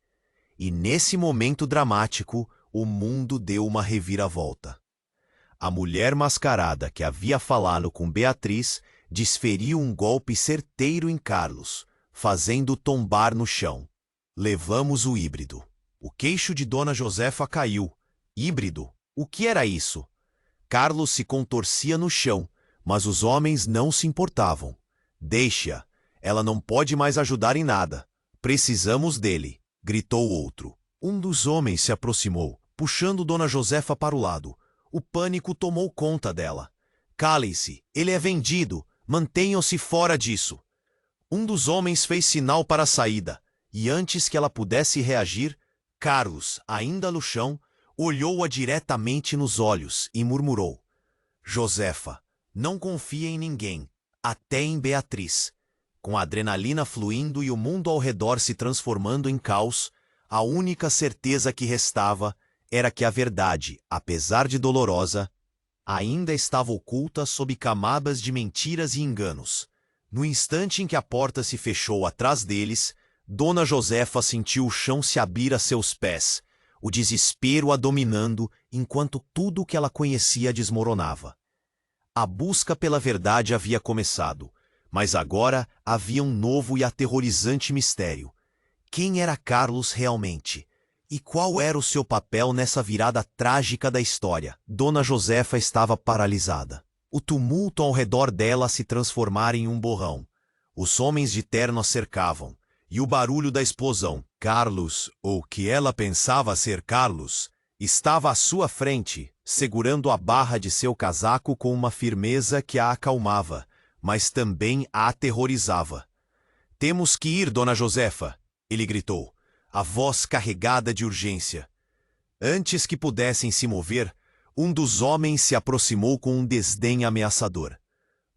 E nesse momento dramático, o mundo deu uma reviravolta. A mulher mascarada que havia falado com Beatriz desferiu um golpe certeiro em Carlos, fazendo-o tombar no chão. Levamos o híbrido. O queixo de Dona Josefa caiu. Híbrido? O que era isso? Carlos se contorcia no chão, mas os homens não se importavam. Deixe-a. Ela não pode mais ajudar em nada. Precisamos dele, gritou outro. Um dos homens se aproximou, puxando Dona Josefa para o lado. O pânico tomou conta dela. Calem-se, ele é vendido. Mantenham-se fora disso. Um dos homens fez sinal para a saída, e antes que ela pudesse reagir, Carlos, ainda no chão, olhou-a diretamente nos olhos e murmurou: Josefa, não confia em ninguém, até em Beatriz. Com a adrenalina fluindo e o mundo ao redor se transformando em caos, a única certeza que restava era que a verdade, apesar de dolorosa, ainda estava oculta sob camadas de mentiras e enganos. No instante em que a porta se fechou atrás deles, Dona Josefa sentiu o chão se abrir a seus pés, o desespero a dominando enquanto tudo o que ela conhecia desmoronava. A busca pela verdade havia começado, mas agora havia um novo e aterrorizante mistério. Quem era Carlos realmente? E qual era o seu papel nessa virada trágica da história? Dona Josefa estava paralisada. O tumulto ao redor dela se transformara em um borrão. Os homens de terno a cercavam, e o barulho da explosão. Carlos, ou que ela pensava ser Carlos, estava à sua frente, segurando a barra de seu casaco com uma firmeza que a acalmava, mas também a aterrorizava. Temos que ir, Dona Josefa, ele gritou, a voz carregada de urgência. Antes que pudessem se mover, um dos homens se aproximou com um desdém ameaçador.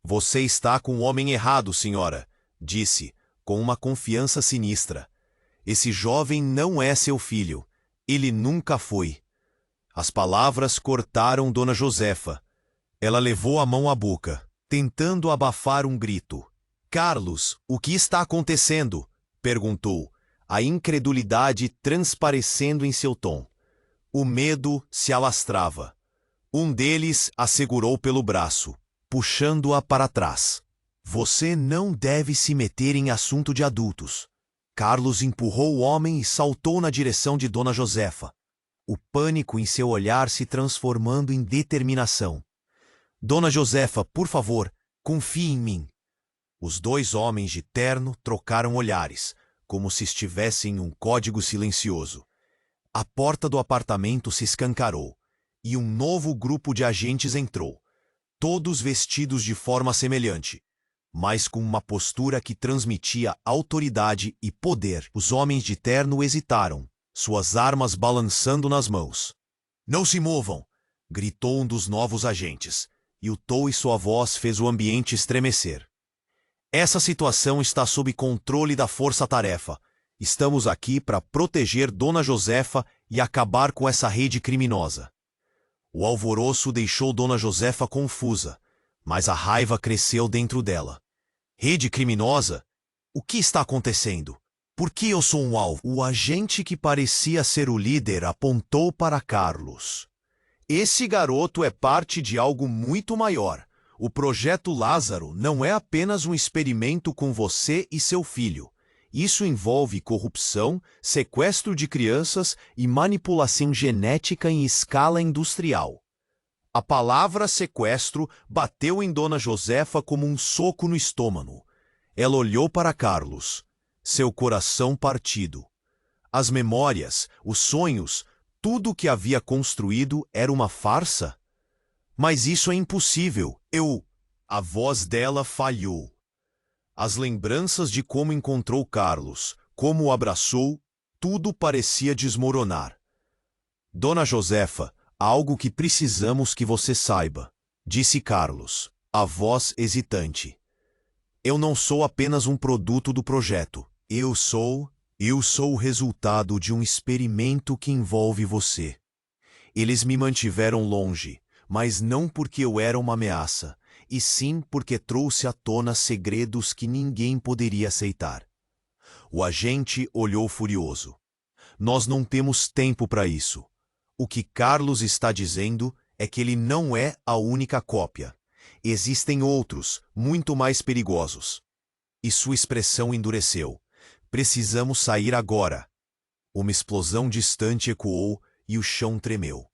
Você está com o homem errado, senhora, disse, com uma confiança sinistra. Esse jovem não é seu filho. Ele nunca foi. As palavras cortaram Dona Josefa. Ela levou a mão à boca, tentando abafar um grito. Carlos, o que está acontecendo? Perguntou, a incredulidade transparecendo em seu tom. O medo se alastrava. Um deles a segurou pelo braço, puxando-a para trás. Você não deve se meter em assunto de adultos. Carlos empurrou o homem e saltou na direção de Dona Josefa, o pânico em seu olhar se transformando em determinação. Dona Josefa, por favor, confie em mim. Os dois homens de terno trocaram olhares, como se estivessem em um código silencioso. A porta do apartamento se escancarou, e um novo grupo de agentes entrou, todos vestidos de forma semelhante, mas com uma postura que transmitia autoridade e poder. Os homens de terno hesitaram, suas armas balançando nas mãos. Não se movam! Gritou um dos novos agentes, e o tom e sua voz fez o ambiente estremecer. Essa situação está sob controle da Força-Tarefa. Estamos aqui para proteger Dona Josefa e acabar com essa rede criminosa. O alvoroço deixou Dona Josefa confusa, mas a raiva cresceu dentro dela. Rede criminosa? O que está acontecendo? Por que eu sou um alvo? O agente que parecia ser o líder apontou para Carlos. Esse garoto é parte de algo muito maior. O Projeto Lázaro não é apenas um experimento com você e seu filho. Isso envolve corrupção, sequestro de crianças e manipulação genética em escala industrial. A palavra sequestro bateu em Dona Josefa como um soco no estômago. Ela olhou para Carlos, seu coração partido. As memórias, os sonhos, tudo o que havia construído era uma farsa? Mas isso é impossível. A voz dela falhou. As lembranças de como encontrou Carlos, como o abraçou, tudo parecia desmoronar. Dona Josefa, há algo que precisamos que você saiba, disse Carlos, a voz hesitante. Eu não sou apenas um produto do projeto. Eu sou o resultado de um experimento que envolve você. Eles me mantiveram longe, mas não porque eu era uma ameaça, e sim porque trouxe à tona segredos que ninguém poderia aceitar. O agente olhou furioso. Nós não temos tempo para isso. O que Carlos está dizendo é que ele não é a única cópia. Existem outros, muito mais perigosos. E sua expressão endureceu. Precisamos sair agora. Uma explosão distante ecoou e o chão tremeu.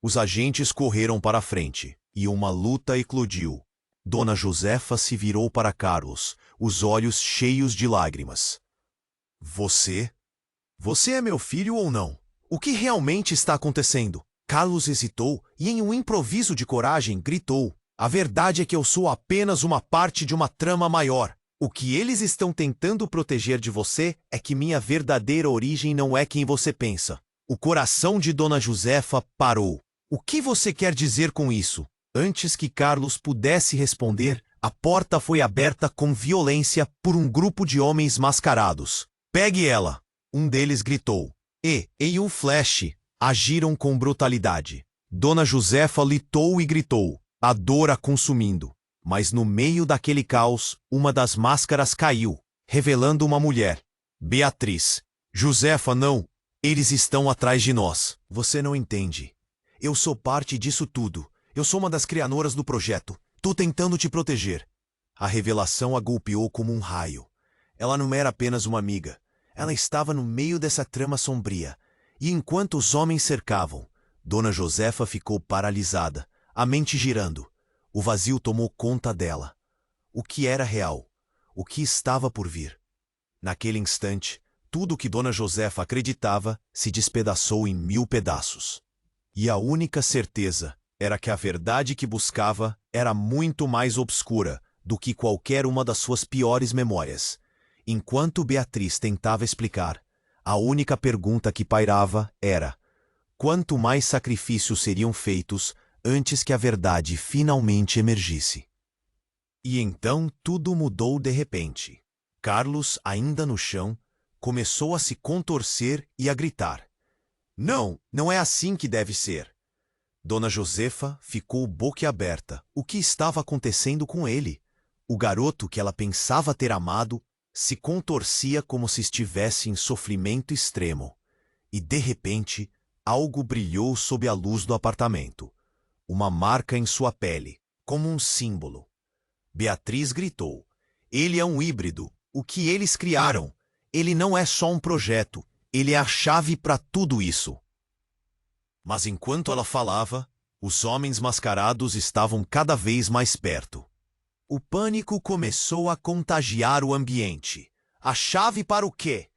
Os agentes correram para a frente, e uma luta eclodiu. Dona Josefa se virou para Carlos, os olhos cheios de lágrimas. Você é meu filho ou não? O que realmente está acontecendo? Carlos hesitou e, em um improviso de coragem, gritou. A verdade é que eu sou apenas uma parte de uma trama maior. O que eles estão tentando proteger de você é que minha verdadeira origem não é quem você pensa. O coração de Dona Josefa parou. O que você quer dizer com isso? Antes que Carlos pudesse responder, a porta foi aberta com violência por um grupo de homens mascarados. Pegue ela! Um deles gritou. Em um flash, agiram com brutalidade. Dona Josefa litou e gritou, a dor a consumindo. Mas no meio daquele caos, uma das máscaras caiu, revelando uma mulher. Beatriz. Josefa, não! Eles estão atrás de nós. Você não entende. Eu sou parte disso tudo. Eu sou uma das criadoras do projeto. Tô tentando te proteger. A revelação a golpeou como um raio. Ela não era apenas uma amiga. Ela estava no meio dessa trama sombria. E enquanto os homens cercavam, Dona Josefa ficou paralisada, a mente girando. O vazio tomou conta dela. O que era real? O que estava por vir? Naquele instante, tudo o que Dona Josefa acreditava se despedaçou em 1000 pedaços. E a única certeza era que a verdade que buscava era muito mais obscura do que qualquer uma das suas piores memórias. Enquanto Beatriz tentava explicar, a única pergunta que pairava era: quanto mais sacrifícios seriam feitos antes que a verdade finalmente emergisse? E então tudo mudou de repente. Carlos, ainda no chão, começou a se contorcer e a gritar. Não é assim que deve ser. Dona Josefa ficou boquiaberta. O que estava acontecendo com ele? O garoto que ela pensava ter amado se contorcia como se estivesse em sofrimento extremo. E, de repente, algo brilhou sob a luz do apartamento. Uma marca em sua pele, como um símbolo. Beatriz gritou. Ele é um híbrido. O que eles criaram? Ele não é só um projeto. Ele é a chave para tudo isso. Mas enquanto ela falava, os homens mascarados estavam cada vez mais perto. O pânico começou a contagiar o ambiente. A chave para o quê?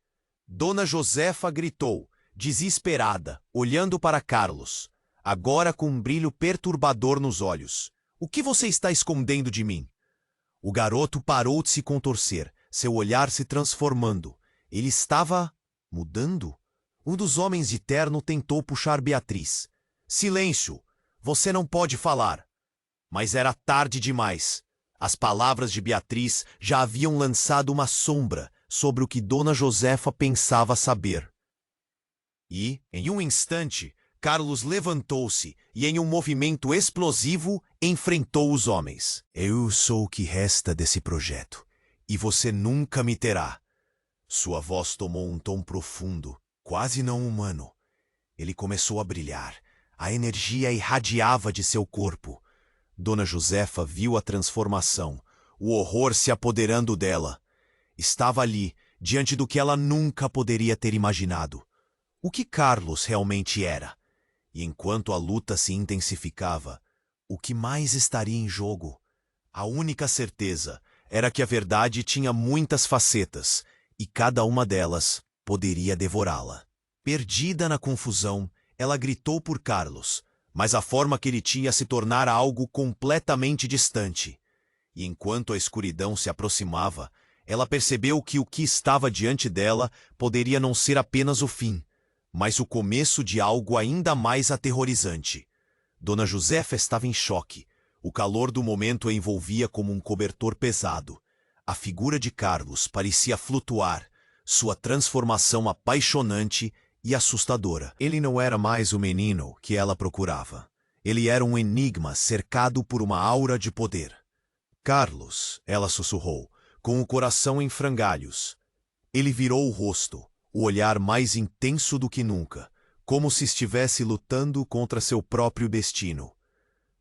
Dona Josefa gritou, desesperada, olhando para Carlos, agora com um brilho perturbador nos olhos. O que você está escondendo de mim? O garoto parou de se contorcer, seu olhar se transformando. Ele estava mudando? Um dos homens de terno tentou puxar Beatriz. Silêncio! Você não pode falar. Mas era tarde demais. As palavras de Beatriz já haviam lançado uma sombra sobre o que Dona Josefa pensava saber. E, em um instante, Carlos levantou-se e, em um movimento explosivo, enfrentou os homens. Eu sou o que resta desse projeto, e você nunca me terá. Sua voz tomou um tom profundo, quase não humano. Ele começou a brilhar. A energia irradiava de seu corpo. Dona Josefa viu a transformação, o horror se apoderando dela. Estava ali, diante do que ela nunca poderia ter imaginado. O que Carlos realmente era? E enquanto a luta se intensificava, o que mais estaria em jogo? A única certeza era que a verdade tinha muitas facetas, e cada uma delas poderia devorá-la. Perdida na confusão, ela gritou por Carlos, mas a forma que ele tinha se tornara algo completamente distante. E enquanto a escuridão se aproximava, ela percebeu que o que estava diante dela poderia não ser apenas o fim, mas o começo de algo ainda mais aterrorizante. Dona Josefa estava em choque. O calor do momento a envolvia como um cobertor pesado. A figura de Carlos parecia flutuar, sua transformação apaixonante e assustadora. Ele não era mais o menino que ela procurava. Ele era um enigma cercado por uma aura de poder. Carlos, ela sussurrou, com o coração em frangalhos. Ele virou o rosto, o olhar mais intenso do que nunca, como se estivesse lutando contra seu próprio destino.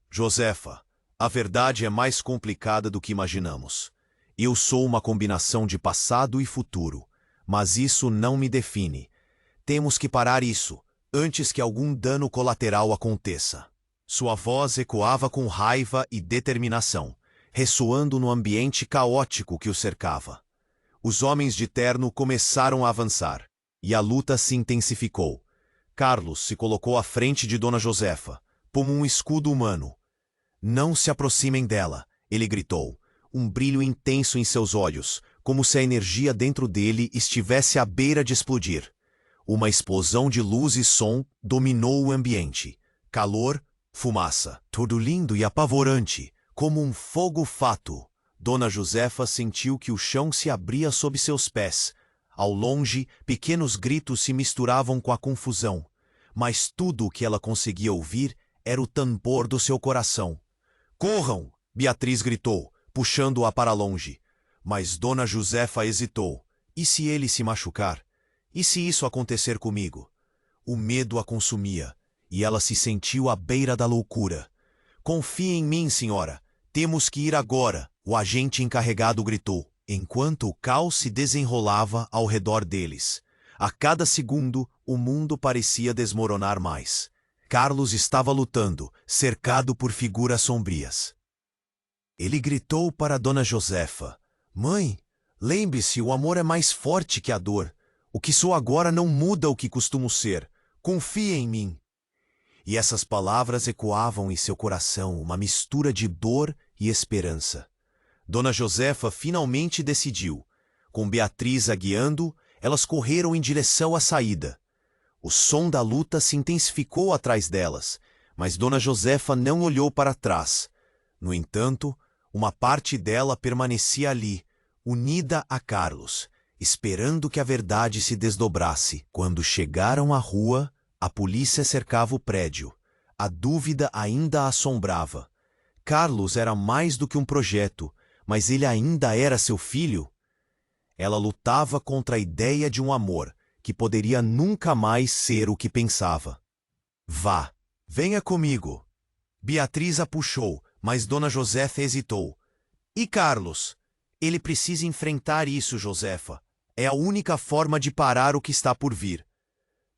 Josefa, a verdade é mais complicada do que imaginamos. Eu sou uma combinação de passado e futuro, mas isso não me define. Temos que parar isso, antes que algum dano colateral aconteça. Sua voz ecoava com raiva e determinação, ressoando no ambiente caótico que o cercava. Os homens de terno começaram a avançar, e a luta se intensificou. Carlos se colocou à frente de Dona Josefa, como um escudo humano. Não se aproximem dela, ele gritou, um brilho intenso em seus olhos, como se a energia dentro dele estivesse à beira de explodir. Uma explosão de luz e som dominou o ambiente. Calor, fumaça, tudo lindo e apavorante, como um fogo fato. Dona Josefa sentiu que o chão se abria sob seus pés. Ao longe, pequenos gritos se misturavam com a confusão, mas tudo o que ela conseguia ouvir era o tambor do seu coração. Corram! Beatriz gritou, puxando-a para longe. Mas Dona Josefa hesitou. E se ele se machucar? E se isso acontecer comigo? O medo a consumia, e ela se sentiu à beira da loucura. Confie em mim, senhora. Temos que ir agora, o agente encarregado gritou, enquanto o caos se desenrolava ao redor deles. A cada segundo, o mundo parecia desmoronar mais. Carlos estava lutando, cercado por figuras sombrias. Ele gritou para Dona Josefa: Mãe, lembre-se, o amor é mais forte que a dor. O que sou agora não muda o que costumo ser. Confie em mim. E essas palavras ecoavam em seu coração, uma mistura de dor e esperança. Dona Josefa finalmente decidiu. Com Beatriz a guiando, elas correram em direção à saída. O som da luta se intensificou atrás delas, mas Dona Josefa não olhou para trás. No entanto, uma parte dela permanecia ali, unida a Carlos, esperando que a verdade se desdobrasse. Quando chegaram à rua, a polícia cercava o prédio. A dúvida ainda a assombrava. Carlos era mais do que um projeto, mas ele ainda era seu filho. Ela lutava contra a ideia de um amor que poderia nunca mais ser o que pensava. Vá, venha comigo. Beatriz a puxou, mas Dona Josefa hesitou. E Carlos? Ele precisa enfrentar isso, Josefa. É a única forma de parar o que está por vir.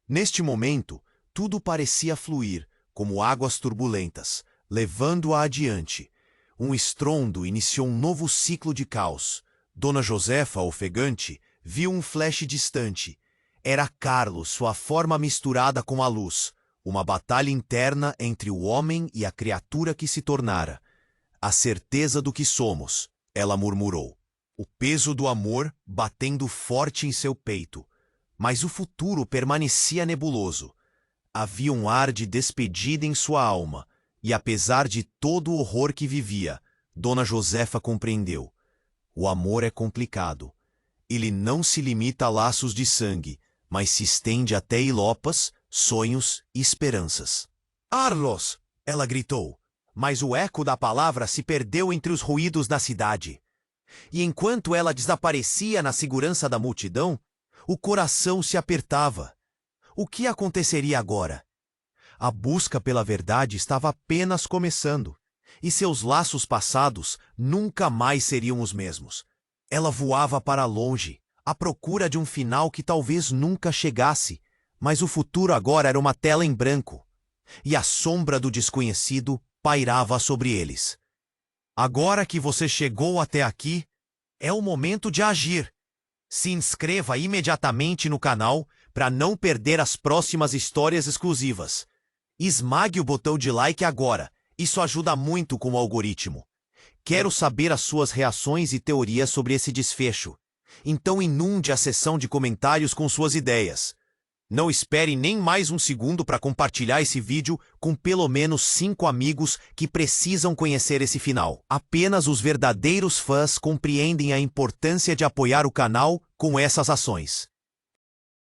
Neste momento, tudo parecia fluir, como águas turbulentas, levando-a adiante. Um estrondo iniciou um novo ciclo de caos. Dona Josefa, ofegante, viu um flash distante. Era Carlos, sua forma misturada com a luz. Uma batalha interna entre o homem e a criatura que se tornara. A certeza do que somos, ela murmurou. O peso do amor batendo forte em seu peito. Mas o futuro permanecia nebuloso. Havia um ar de despedida em sua alma, e apesar de todo o horror que vivia, Dona Josefa compreendeu. O amor é complicado. Ele não se limita a laços de sangue, mas se estende até ilopas, sonhos e esperanças. Carlos! Ela gritou, mas o eco da palavra se perdeu entre os ruídos da cidade. E enquanto ela desaparecia na segurança da multidão, o coração se apertava. O que aconteceria agora? A busca pela verdade estava apenas começando, e seus laços passados nunca mais seriam os mesmos. Ela voava para longe, à procura de um final que talvez nunca chegasse, mas o futuro agora era uma tela em branco, e a sombra do desconhecido pairava sobre eles. Agora que você chegou até aqui, é o momento de agir. Se inscreva imediatamente no canal para não perder as próximas histórias exclusivas. Esmague o botão de like agora, isso ajuda muito com o algoritmo. Quero saber as suas reações e teorias sobre esse desfecho. Então inunde a seção de comentários com suas ideias. Não espere nem mais um segundo para compartilhar esse vídeo com pelo menos 5 amigos que precisam conhecer esse final. Apenas os verdadeiros fãs compreendem a importância de apoiar o canal com essas ações.